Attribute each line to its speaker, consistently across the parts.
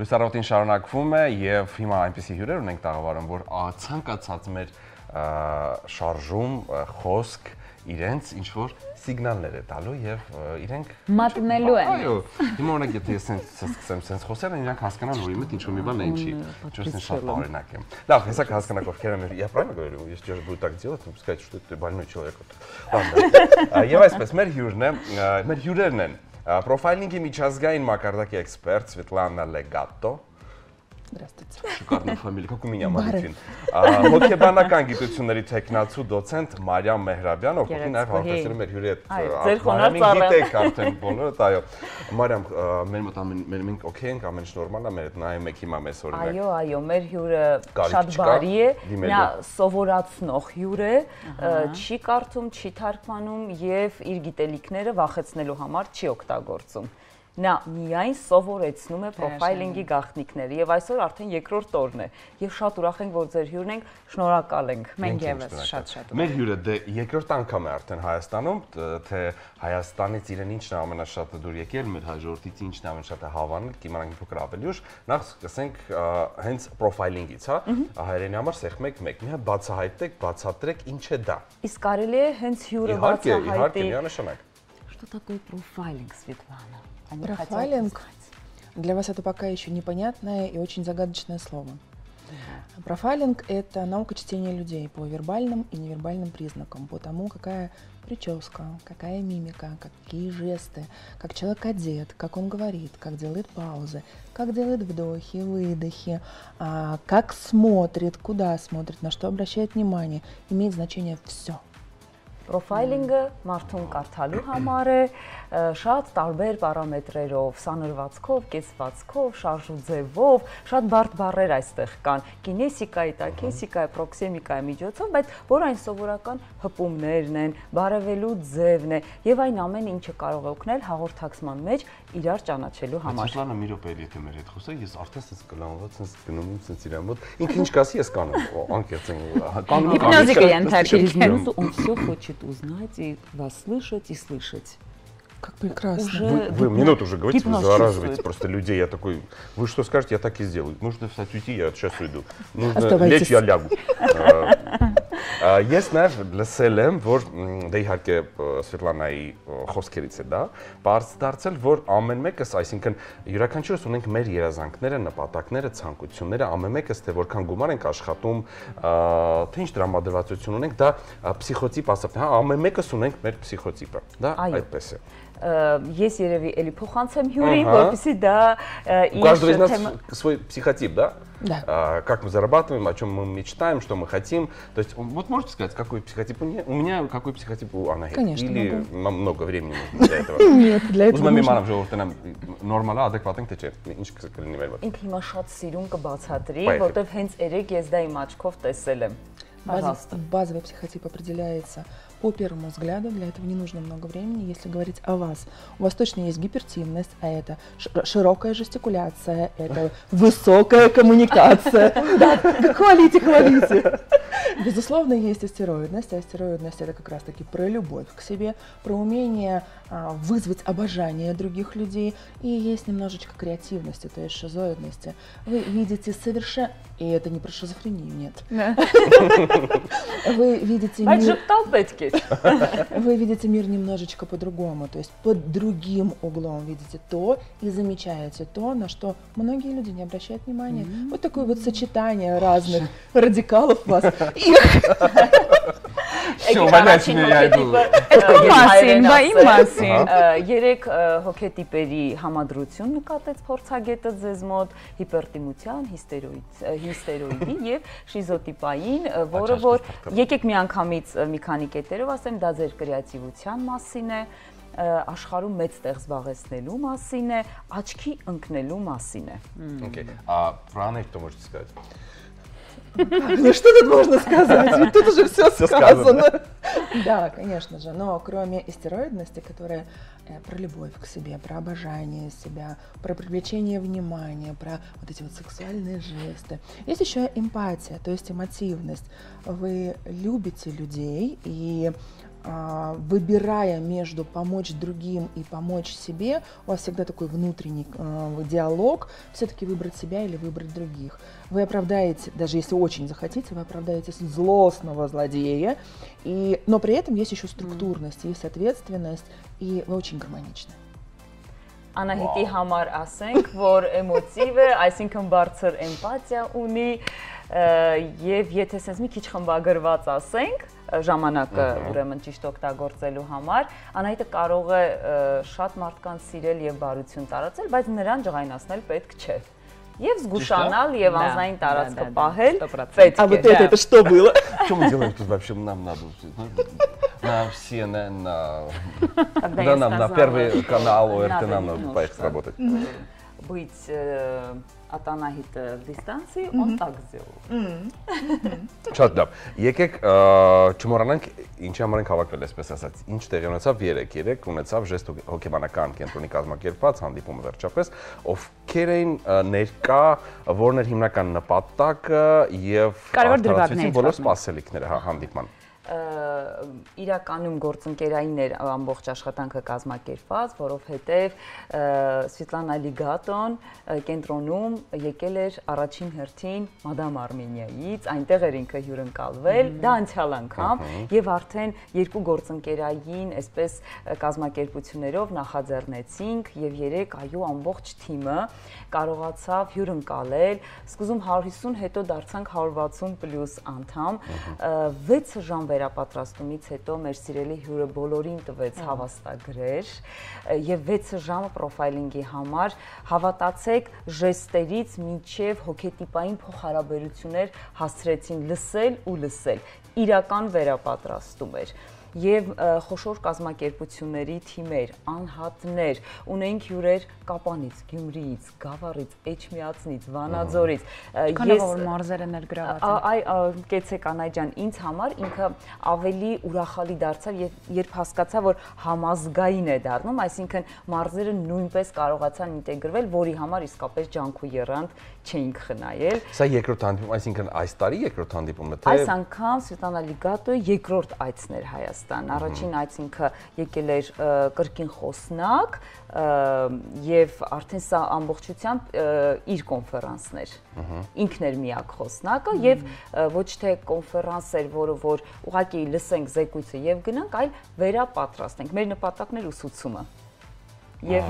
Speaker 1: Լուսարոտին շարունակվում է եւ հիմա այնպեսի հյուրեր ունենք տաղավարում, որ ցանկացած մեր շարժում, խոսք իրենց ինչ որ սիգնալներ է տալու եւ իրենք
Speaker 2: մատնելու են։
Speaker 1: Այո, հիմա օրինակ եթե ես սկսեմ sense խոսել, իրանք հասկանան, որ իմը ինչ որ մի բան է ինչի, ճիշտ շատ օրինակ է։ Լավ, հեսա հասկանաք ովքեր են, я правильно говорю, если я же буду так делать, то сказать, что ты больной человек. Ладно. Եվ այսպես մեր հյուրն է, մեր հյուրերն են Պրոֆայլինգի միջազգային մակարդակի էքսպերտ Սվետլանա Լեգատո.
Speaker 3: Здравствуйте.
Speaker 1: Шикарная фамилия, как у меня, Марифин. Հոգեբանական գիտությունների տեխնացու դոցենտ Մարիամ Մեհրաբյան, ով նաև հավաքածին մեր հյուրի հետ գիտեք արդեն բոլորդ, այո։ Մարիամ, մեր մոտ մենք օքեյ ենք, ամեն ինչ նորմալ է, մեր հետ նայում եք հիմա մեզ օրինակ։
Speaker 2: Այո, մեր հյուրը շատ բարի է, նա սովորացնող հյուր է, չի կարդում, չի թարգմանում եւ իր գիտելիքները վախեցնելու համար չի օգտագործում։ Նա միայն սովորեցնում է պրոֆայլինգի գաղտնիքները եւ այսօր արդեն երկրորդ օրն է եւ շատ ուրախ ենք որ ձեր հյուրն ենք, շնորհակալ ենք։
Speaker 3: Մենք եւս շատ
Speaker 1: Մեր հյուրը դե երկրորդ անգամ է արդեն Հայաստանում, թե Հայաստանից իրեն ինչն է ամենաշատը դուր եկել, մեր հայ ժողովրդից ինչն է ամենաշատը հավանել, կիմանանք մի փոքր ավելի ուշ, նախ սկսենք հենց պրոֆայլինգից, հա, հայերենի համար սեղ 1-1, մի հատ բացահայտեք, բացատրեք ինչ է դա։
Speaker 2: Իսկ կարելի է հենց հյուրը բացահայտի։
Speaker 1: Իհարկե, միանշանակ։
Speaker 2: Что такое профайлинг, Светлана?
Speaker 3: Профайлинг для вас это пока еще непонятное и очень загадочное слово. Профайлинг – это наука чтения людей по вербальным и невербальным признакам, по тому, какая прическа, какая мимика, какие жесты, как человек одет, как он говорит, как делает паузы, как делает вдохи, выдохи, как смотрит, куда смотрит, на что обращает внимание. Имеет значение все.
Speaker 2: Պրոֆայլինգը մարդուն կարդալու համար է շատ տարբեր պարամետրերով, սանրվածքով, կեցվածքով, շարժու ձևով, շատ բարդ բառեր այստեղ կան, կինեսիկայի, տաքեսիկայի, պրոքսեմիկայի միջոցով, բայց որ այն սովորական հպումներն են, բարևելու ձևն է եւ այն ամեն ինչը կարող է օգնել հաղորդակցման մեջ իրար ճանաչելու համար։
Speaker 1: Սվետլանա մի րոպե եթե մեր հետ խոսեք, ես արդեն sense կլանված sense գնում եմ sense իրան մոտ, ինքը ինչ կասի ես կանում, անկեղծ են կանում։
Speaker 2: Հիպնոզիկը ենթարկել, он всё хочет узнать и вас слышать и слышать.
Speaker 3: Как прекрасно.
Speaker 1: Вы минуту уже говорите, вы завораживаете просто людей. Я такой, вы что скажете, я так и сделаю. Нужно встать, уйти, я сейчас уйду. Нужно лечь, я лягу. Ես նաև լսել եմ, որ դե իհարկե Սվետլանայի խոսքերից է դա, բարձ դարձել, որ ամեն մեկս, այսինքն յուրաքանչյուրս ունենք մեր երազանքները, նպատակները, ցանկությունները, ամեն մեկս թե որքան գումար ենք աշխատում, թե ինչ տրամադրվածություն ունենք, դա փսիխոտիպ ասած, հա, ամեն մեկս ունենք մեր փսիխոտիպը, դա այդպես է։
Speaker 2: Ես երևի էլի փոխանցեմ հյուրին, որպեսզի դա
Speaker 1: У каждого из нас свой психотип, да?
Speaker 3: Да.
Speaker 1: Как мы зарабатываем, о чем мы мечтаем, что мы хотим. То есть, вот можете сказать, какой психотип у меня, какой психотип у Анны?
Speaker 3: Конечно.
Speaker 1: Или нам много времени нужно для этого?
Speaker 3: Нет, для этого
Speaker 1: нужно.
Speaker 3: нужно.
Speaker 1: Ուզում եմ նորմալ adekvat ենք թե չէ, ինչ կլինի մեր մոտ։
Speaker 2: Ինքը հիմա շատ սիրուն կբացատրի, որտեվ հենց երեք ես դա իմ աչքով տեսել եմ։
Speaker 3: Базовый психотип определяется по первому взгляду, для этого не нужно много времени. Если говорить о вас, у вас точно есть гипертимность, а это широкая жестикуляция, это высокая коммуникация. Хвалите. Безусловно, есть астероидность. Астероидность – это как раз-таки про любовь к себе, про умение вызвать обожание других людей. И есть немножечко креативности, то есть шизоидности. Вы видите совершенно... И это не про шизофрению, нет. Вы видите мир немножечко по-другому, то есть под другим углом видите то и замечаете то, на что многие люди не обращают внимания. Вот такое вот сочетание разных радикалов вас.
Speaker 1: Всё, увольняйте меня, я иду.
Speaker 2: Երեք հոգետիպերի համադրություն նկատեց փորձագետը ձեզ մոտ հիպերտիմության, հիստերոիդի եւ շիզոտիպային, որը որ եկեք միանգամից մի քանի կետերով ասեմ, դա ձեր կրեատիվության մասին է, աշխարհում մեծ տեղ զբաղեցնելու մասին է, աչքի ընկնելու մասին է։
Speaker 1: Окей. А про Анну что можете сказать?
Speaker 3: Ну что тут можно сказать? Ведь тут уже все сказано. Да, конечно же, но кроме истероидности, которая про любовь к себе, про обожание себя, про привлечение внимания, про вот эти вот сексуальные жесты, есть еще эмпатия, то есть эмотивность. Вы любите людей и выбирая между помочь другим и помочь себе, у вас всегда такой внутренний диалог, все-таки выбрать себя или выбрать других. Вы оправдаете, даже если очень захотите, вы оправдаете злостного злодея, но при этом есть еще структурность, есть ответственность, и вы очень гармоничны.
Speaker 2: Անահիտի համար ասենք, որ էմոցիվ է, այսինքն բարձր էմպաթիա ունի եւ եթե sense մի քիչ խմբագրված ասենք, ժամանակը ուրեմն ճիշտ օգտագործելու համար, Անահիտը կարող է շատ մարդկանց սիրել եւ բարություն տարածել, բայց նրան ջղայնացնել պետք չէ։ Եվ զգուշանալ եւ անձնային տարածքը պահել պետք է։
Speaker 3: А вот это что было?
Speaker 1: Что мы делаем тут вообще? Нам надо на CNN, на Первый канал ОРТ нам надо поехать работать.
Speaker 2: Быть от Анахита в дистанции, он так сделал.
Speaker 1: Շատ լավ։ Եկեք չմոռանանք ինչի համար ենք հավաքվել, այսպես ասած։ Ինչ տեղի ունեցավ երեք ունեցավ ժեստ հոգեբանական կենտրոնի կազմակերպված հանդիպումը վերջապես, ովքեր էին ներկա, որն էր հիմնական նպատակը եւ արդարացուցին բոլոր սպասելիքները հանդիպման։ Իրականում
Speaker 2: գործընկերային էր ամբողջ աշխատանքը կազմակերպված, որովհետև Սվետլանա Լիգատոն կենտրոնում եկել էր առաջին հերթին Մադամ Արմենիայից, այնտեղ էր ինքը հյուրընկալվել, դա անցյալ անգամ եւ արդեն երկու գործընկերային այսպես կազմակերպություններով նախաձեռնեցինք եւ երեք այո ամբողջ թիմը կարողացավ հյուրընկալել, սկզբում 150, հետո դարձանք 160+ անդամ, 6 ժամ վերապատրաստումից հետո մեր սիրելի հյուրը բոլորին տվեց հավաստագրեր եւ 6 ժամը պրոֆայլինգի համար հավատացեք ժեստերից մինչեւ հոգետիպային փոխհարաբերություններ հասցրեցին լսել ու լսել իրական վերապատրաստում էր եւ խոշոր կազմակերպությունների թիմեր, անհատներ, ունենք հյուրեր Կապանից, Գյումրիից, Գավառից, Էջմիածնից, Վանաձորից։
Speaker 4: Ես մարզերը ներգրաված են։
Speaker 2: Այ կեցեք Անահիտ ջան, ինձ համար ինքը ավելի ուրախալի դարձավ եւ երբ հասկացա, որ համազգային է դառնում, այսինքն մարզերը նույնպես կարողացան ինտեգրվել, որի համար իսկապես ջանք ու եռանդ չէինք խնայել։
Speaker 1: Սա երկրորդ հանդիպում, այսինքն այս տարի երկրորդ հանդիպումը թե
Speaker 2: այս անգամ Սվետլանա Լիգատոյի երկրորդ այցն էր Հայաստան։ Առաջին այցինքը եկել էր կրկին խոսնակ եւ արդեն սա ամբողջությամբ իր կոնֆերանսն էր։ Ինքն էր միակ խոսնակը եւ ոչ թե կոնֆերանս էր, որը որ ուղղակի լսենք զեկույցը եւ գնանք, այլ վերապատրաստենք։ Մեր նպատակն էր ուսուցումը։ Եւ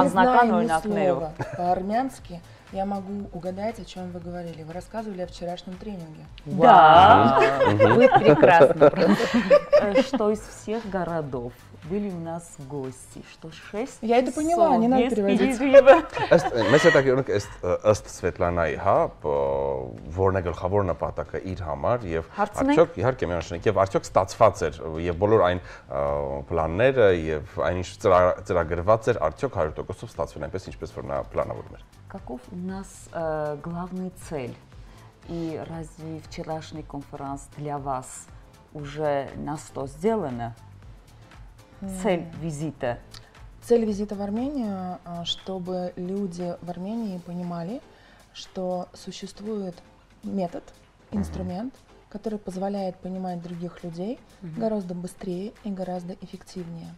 Speaker 2: անձնական օրինակներով։
Speaker 3: По-армянски я могу угадать, о чем вы говорили. Вы рассказывали о вчерашнем тренинге.
Speaker 2: Да, вы прекрасно. Что из всех городов были у нас гости, что 6.
Speaker 3: Я это поняла, не надо переводить.
Speaker 1: Mēs tā kā ըստ Սվետլանայի, հա, որն է գլխավոր նպատակը իր համար եւ արդյոք իհարկե միանշանակ եւ արդյոք ստացված էր եւ բոլոր այն պլանները եւ այնինչ ծրագրված էր արդյոք 100%-ով ստացվել այնպես ինչպես որ նա պլանավորում էր։
Speaker 2: Каков у нас главный цель? И разве вчерашний конференц для вас уже на 100 сделана? Цель визита?
Speaker 3: Цель визита в Армению, чтобы люди в Армении понимали, что существует метод, инструмент, который позволяет понимать других людей гораздо быстрее и гораздо эффективнее.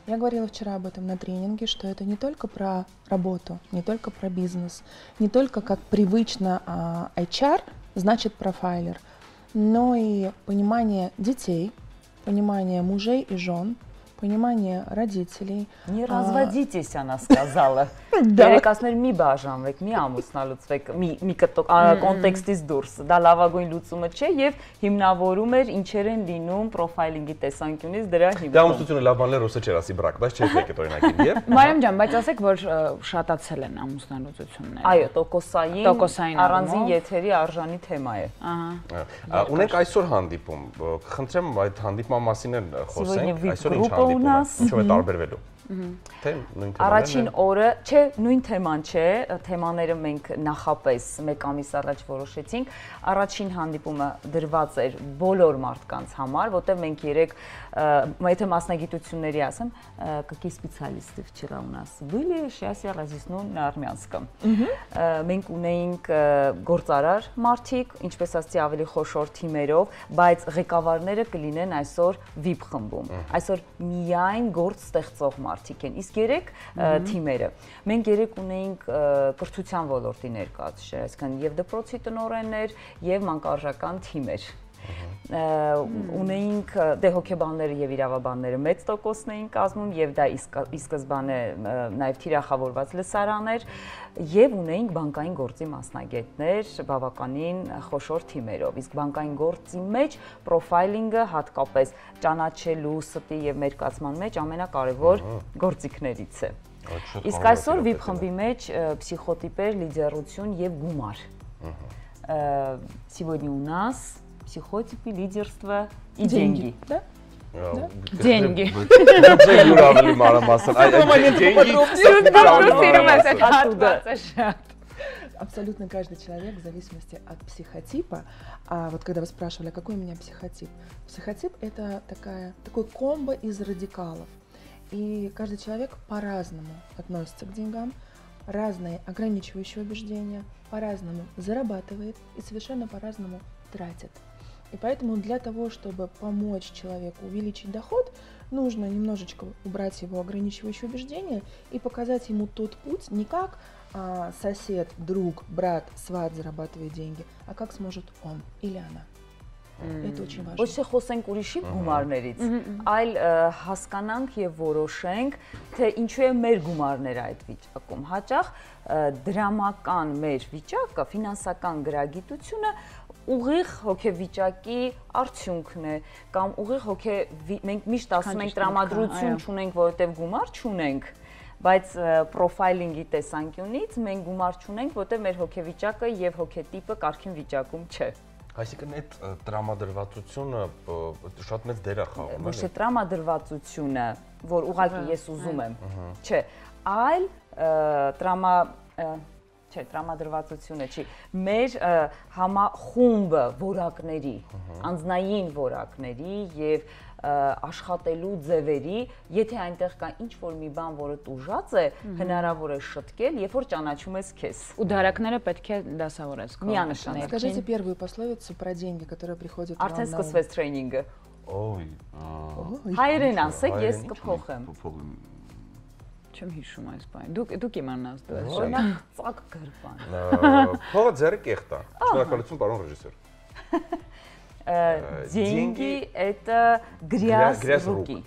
Speaker 3: Я говорила вчера об этом на тренинге, что это не только про работу, не только про бизнес, не только как привычно HR, значит профайлер, но и понимание детей, понимание мужей и жен, понимание родителей.
Speaker 2: Не разводитесь, она сказала. Երեկասներ մի բաժանվեք, մի ամուսնալուծվեք, մի կոնտեքստից դուրս։ Դա լավագույն լուծումը չէ եւ հիմնավորում էր ինչեր են լինում պրոֆայլինգի տեսանկյունից դրա հիմքում։
Speaker 1: Դա ամուսնությունը լավ բան է, ռուսը չէր ասի բրակ, բայց չէ եկեք օրինակին եւ։
Speaker 4: Մարիամ ջան, բայց ասեք, որ շատացել են ամուսնալուծությունները։
Speaker 2: Այո, տոկոսային առանձին եթերի արժանի թեմա է։
Speaker 1: Ահա։ Ունենք այսօր հանդիպում, խնդրեմ այդ հանդիպման մասին էլ խոսենք, այսօր ինչ հանդիպում է, ինչով է տարբերվելու։ Թե նույն
Speaker 2: Առաջին օրը, չէ, նույն թեման չէ, թեմաները մենք նախապես մեկ ամիս առաջ որոշեցինք։ Առաջին հանդիպումը дырված էր բոլոր մարդկանց համար, որտեղ մենք երեք, եթե մասնագիտությունների ասեմ, какие специалисты вчера у нас были, сейчас я разъясню на армянском։ Մենք ունեինք գործարար մարդիկ, ինչպես ասացի, ավելի խոշոր թիմերով, բայց ղեկավարները կլինեն այսօր VIP խմբում։ Այսօր միայն գործ ստեղծող մարդիկ են, իսկ երեք թիմերը։ Մենք երեք ունեինք կրթության ոլորտի ներկայացուցիչ, այսինքն եւ դպրոցի տնօրեններ եւ մանկարժական թիմեր։ Ունեինք դե հոգեբանները եւ իրավաբանները մեծ տոկոսն էին կազմում եւ դա ի սկզբանե նաեւ թիրախավորված լսարաններ եւ ունեինք բանկային գործի մասնագետներ բավականին խոշոր թիմերով իսկ բանկային գործի մեջ պրոֆայլինգը հատկապես ճանաչելու ստի եւ մերկացման մեջ ամենակարևոր գործիքներից է իսկ այսօր VIP խմբի մեջ психотипեր, лидерություն եւ գումար сегодня у нас психотипы, лидерство и деньги. Да?
Speaker 4: Деньги.
Speaker 3: Абсолютно каждый человек в зависимости от психотипа. А вот когда вы спрашивали, какой у меня психотип? Психотип – это такой комбо из радикалов. И каждый человек по-разному относится к деньгам, разные ограничивающие убеждения, по-разному зарабатывает и совершенно по-разному тратит. И поэтому для того, чтобы помочь человеку увеличить доход, нужно немножечко убрать его ограничивающие убеждения и показать ему тот путь не как сосед, друг, брат, сват зарабатывает деньги, а как сможет он или она. Это очень важно.
Speaker 2: Ոչ թե խոսենք ուրիշի գումարներից, այլ հասկանանք եւ որոշենք, թե ինչու է մեր գումարները այդ վիճակում։ Հաճախ դրամական մեր վիճակը, ֆինանսական գրագիտությունը ուղիղ հոգեվիճակի արդյունքն է կամ ուղիղ մենք միշտ ասում ենք տրամադրություն չունենք, որովհետեւ գումար չունենք, բայց պրոֆայլինգի տեսանկյունից մենք գումար չունենք, որովհետեւ մեր հոգեվիճակը եւ հոգետիպը կարգին վիճակում չէ։
Speaker 1: Այսինքն այդ տրամադրվածությունը շատ մեծ դեր է խաղում։
Speaker 2: Ոչ թե տրամադրվածությունը, որ ուղղակի ես ուզում եմ, չէ, այլ տրամադրվածությունը չի, մեր համախումբը որակների, անձնային որակների եւ աշխատելու ձևերի, եթե այնտեղ կա ինչ-որ մի բան, որը տուժած է, հնարավոր է շտկել, երբ որ ճանաչում ես քեզ։
Speaker 4: Ու դարակները պետք է դասավորես։
Speaker 2: Միանշանակ։
Speaker 3: Скажите первую пословицу про деньги, которая приходит вам на ум.
Speaker 2: Արդեն սկսվեց տրեյնինգը։
Speaker 1: Ոյ։
Speaker 2: Հայերեն ասեք, ես կփոխեմ։
Speaker 4: Չեմ հիշում այս բանը։ Դուք իմանաս դու ես։
Speaker 2: Օրինակ ծակ գրպան։
Speaker 1: Փողը ձերը կեղտա։ Շնորհակալություն, պարոն ռեժիսոր։
Speaker 2: Деньги это грязь руки.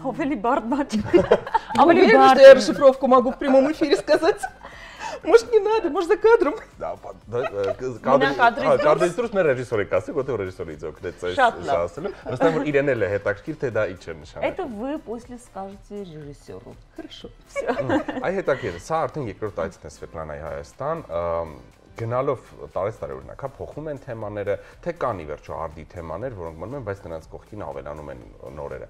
Speaker 2: Ավելի բարդ բան չէ։
Speaker 3: Уверена, что я расшифровку могу в прямом эфире сказать. Может, не надо, может, за кадром.
Speaker 1: Կադրից դուրս մեր ռեժիսորը կասի, որտեղ ռեժիսորը ինձ օգնեց այս ասելը։ Վստահ եմ, որ իրեն էլ է հետաքրքիր, թե դա ինչ է նշանակում։
Speaker 2: Это вы после скажете режиссеру.
Speaker 3: Хорошо.
Speaker 1: Այ հետաքրքիր, սա արդեն երկրորդ այցն է Սվետլանայի Հայաստան։ Գնալով տարեց-տարի օրինակ, հա փոխում են թեմաները, թե կան ի վերջո արդի թեմաներ, որոնք մնում են, բայց նրանց կողքին ավելանում են նորերը։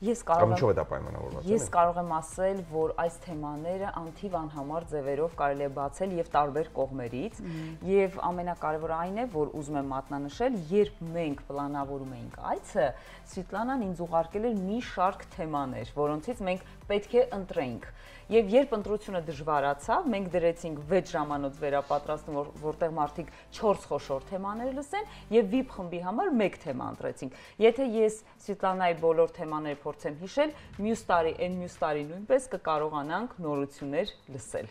Speaker 2: Ես կարող եմ ասել, որ այս թեմաները անթիվ անհամար ձևերով կարելի է բացել եւ տարբեր կողմերից եւ ամենակարևորը այն է, որ ուզում եմ մատնանշել, երբ մենք պլանավորում էինք այցը, Սվետլանան ինձ ուղարկել էր մի շարք թեմաներ, որոնցից մենք պետք է ընտրեինք։ Եվ երբ ընտրությունը դժվարացավ, մենք դրեցինք 6 ժամանոց վերապատրաստում, որտեղ մարդիկ 4 խոշոր թեմաներ լսեն եւ VIP խմբի համար 1 թեմա ընտրեցինք։ Եթե ես Սվետլանայի բոլոր թեմաները փորձեմ հիշել, մյուս տարի նույնպես կկարողանանք նորություններ լսել։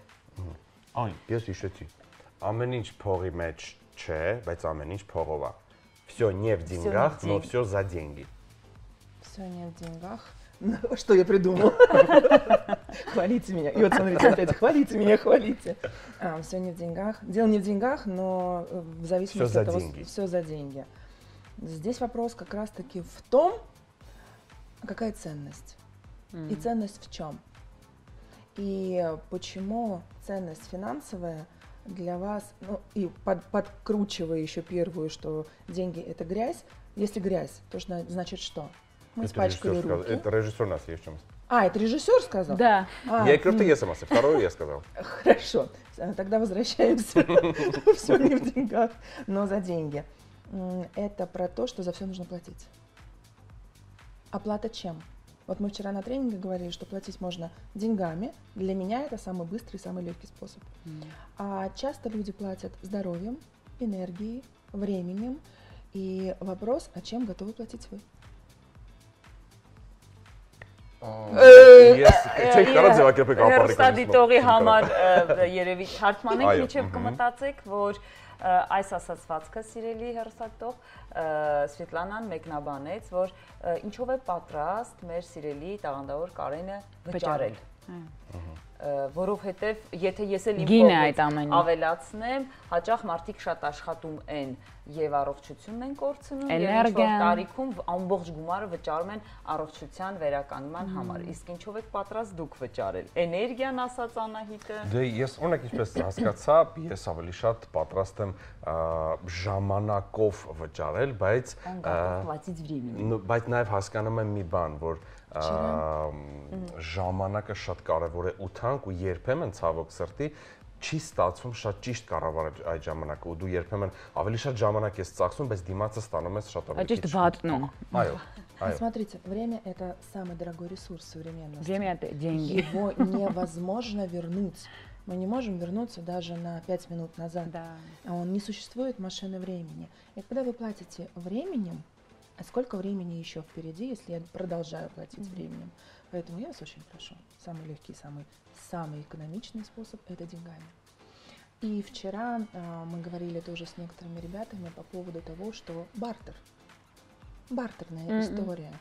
Speaker 1: Այ, ես հիշեցի։ Ամեն ինչ փողի մեջ չէ, բայց амեն ինչ փողով է։ Всё не в деньгах, но всё за деньги.
Speaker 3: Всё не в деньгах. Что я придумал? Хвалите меня. И вот смотрите, опять хвалите меня, хвалите. Все не в деньгах. Дело не в деньгах, но в зависимости от того, все за деньги. Здесь вопрос как раз-таки в том, какая ценность. И ценность в чем. И почему ценность финансовая для вас, ну и подкручивая еще первую, что деньги это грязь. Если грязь, то значит что? Мы испачкали руки.
Speaker 1: Это режиссер нас есть чем.
Speaker 3: А, это режиссер сказал?
Speaker 4: Да.
Speaker 1: Я крипто ЕСМАС, второе я сказал.
Speaker 3: Хорошо, тогда возвращаемся. Все не в деньгах, но за деньги. Это про то, что за все нужно платить. Оплата чем? Вот мы вчера на тренинге говорили, что платить можно деньгами. Для меня это самый быстрый, самый легкий способ. А часто люди платят здоровьем, энергией, временем. И вопрос, а чем готовы платить вы?
Speaker 1: Չեք կարող ձևակերպել ապարդյունը։
Speaker 2: Հերոստատիտողի համար երևի թարգմանենք, միջև կմտածեք, որ այս ասացվածքը սիրելի հերոստատիտող Սվետլանան մեկնաբանեց, որ ինչով է պատրաստ մեր սիրելի տաղանդավոր Կարենը վճարել։ Որովհետև եթե ես էլ իմ կողմից ավելացնեմ, հաճախ մարդիկ շատ աշխատում են եւ առողջությունն են կորցնում եւ ինչ-որ տարիքում ամբողջ գումարը վճարում են առողջության վերականգնման համար։ Իսկ ինչով եք պատրաստ դուք վճարել։ Էներգիան ասած Անահիտը։
Speaker 1: Դե ես օրինակ ինչպես հասկացա, ես ավելի շատ պատրաստ եմ ժամանակով վճարել, բայց նաեւ հասկանում եմ մի բան, որ ժամանակը շատ կարևոր է ու թանկ ու երբեմն ցավոք սրտի չի ստացվում շատ ճիշտ կառավարել այդ ժամանակը ու դու երբեմն ավելի շատ ժամանակ ես ծախսում, բայց димаца стանում ես շատ ավելի
Speaker 4: ճիշտ վատնում։
Speaker 1: Այո, այո։
Speaker 3: Смотрите, время это самый дорогой ресурс современности.
Speaker 4: Время это деньги.
Speaker 3: Его невозможно вернуть. Мы не можем вернуться даже на 5 минут назад.
Speaker 4: Да.
Speaker 3: Он не существует машины времени. И когда вы платите временем, а сколько времени еще впереди, если я продолжаю платить временем? Поэтому я вас очень прошу. Самый легкий, самый экономичный способ – это деньгами. И вчера мы говорили тоже с некоторыми ребятами по поводу того, что бартерная история.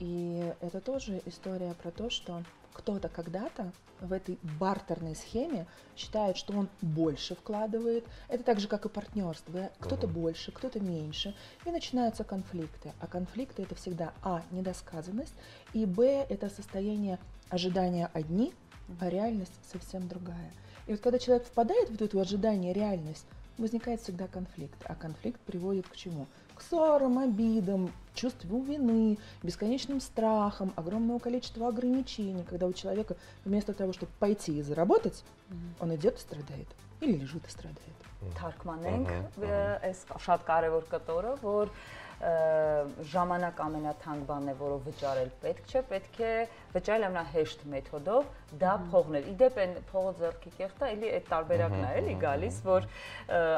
Speaker 3: И это тоже история про то, что кто-то когда-то в этой бартерной схеме считает, что он больше вкладывает. Это так же, как и партнерство. Кто-то больше, кто-то меньше. И начинаются конфликты. А конфликты – это всегда а. недосказанность, и б. это состояние ожидания одни, а реальность совсем другая. И вот когда человек впадает в это ожидание, реальность, возникает всегда конфликт. А конфликт приводит к чему? К ссорам, обидам, чувству вины, бесконечным страхам, огромному количеству ограничений, когда у человека вместо того, чтобы пойти и заработать, он идет и страдает, или лежит и страдает.
Speaker 2: Թարգմանենք այս շատ կարևոր կտորը, որ ժամանակ ամենաթանկ բանն է, որով վճարել պետք չէ, պետք է վճարել ամենահեշտ մեթոդով, դա փողն է։ Իդեպ այն փողը ձեռքի կեղտը, էլի այդ տարբերակն է, էլի գալիս, որ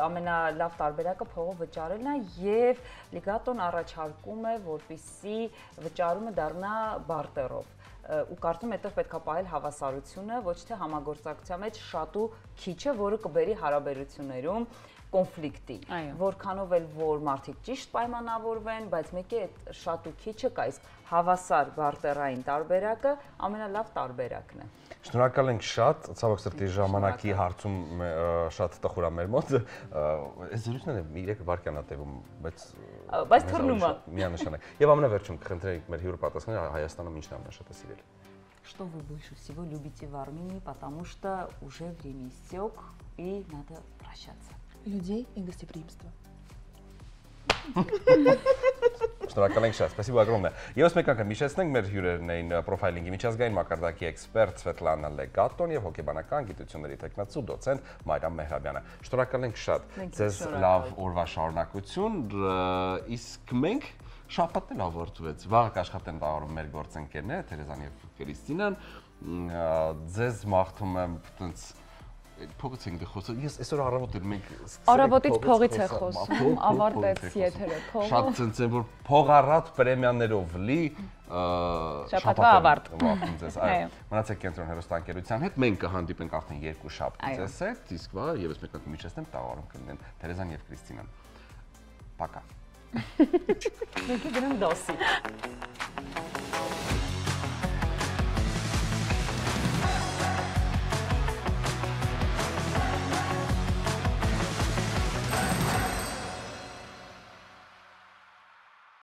Speaker 2: ամենալավ տարբերակը փողով վճարելն է եւ լիգատոն առաջարկում է, որպիսի վճարումը դառնա բարտերով։ Ու կարծում եմ այդտեղ պետք է պահել հավասարությունը, ոչ թե համագործակցության մեջ շատ ու քիչը, որը կբերի հարաբերություններում կոնֆլիկտի, որքանով էլ որ մարդիկ ճիշտ պայմանավորվեն, բայց մեկի այդ շատ ու քիչը կա, իսկ հավասար բարտերային տարբերակը ամենալավ տարբերակն է։
Speaker 1: Շնորհակալ ենք շատ, ցավոք սրտի ժամանակի հարցում շատ տխուր է մեր մոտ։ Այս զրույցները 3 վայրկյան է տևում,
Speaker 2: բայց թռնում է։
Speaker 1: Միանշանակ։ Եվ ամենավերջում կխնդրենք մեր հյուրը պատասխանել Հայաստանում ինչն է ամենաշատը սիրել։
Speaker 2: Что вы больше всего любите в Армении, потому что уже время истек и надо прощаться.
Speaker 3: Людей и гостеприимство.
Speaker 1: Շնորհակալ ենք շատ, спасибо огромное։ Եվս մեկ անգամ հիշեցնենք մեր հյուրերն էին պրոֆայլինգի միջազգային մակարդակի էքսպերտ Սվետլանա Լեգատոն եւ հոգեբանական գիտությունների տեխնացու դոցենտ Մարիամ Մեհրաբյանը։ Շնորհակալ ենք շատ։ Ձեզ լավ օրվա շարունակություն, իսկ մենք շաբաթն ավարտվեց։ Վաղը կաշխատեն վաղը մեր գործընկերները Թերեզան եւ Կրիստինան։ Ձեզ մաղթում եմ այտենց փողից ենք խոսում։ Ես այսօր առավոտ էլ մենք
Speaker 4: Առավոտից փողից է խոսում, ավարտեց եթերը փողը։
Speaker 1: Շատ ցենց են որ փողառատ պրեմիաներով լի
Speaker 4: շաբաթվա ավարտ։
Speaker 1: Այո։ Մնացեք կենտրոն հեռուստաընկերության հետ, մենք կհանդիպենք արդեն 2 շաբթի ձեզ հետ, իսկ վաղը եւս մեկ անգամ միջեցնեմ տաղարում կլինեն Թերեզան եւ Կրիստինան։ Пока։
Speaker 2: Մենք գնանք դասի։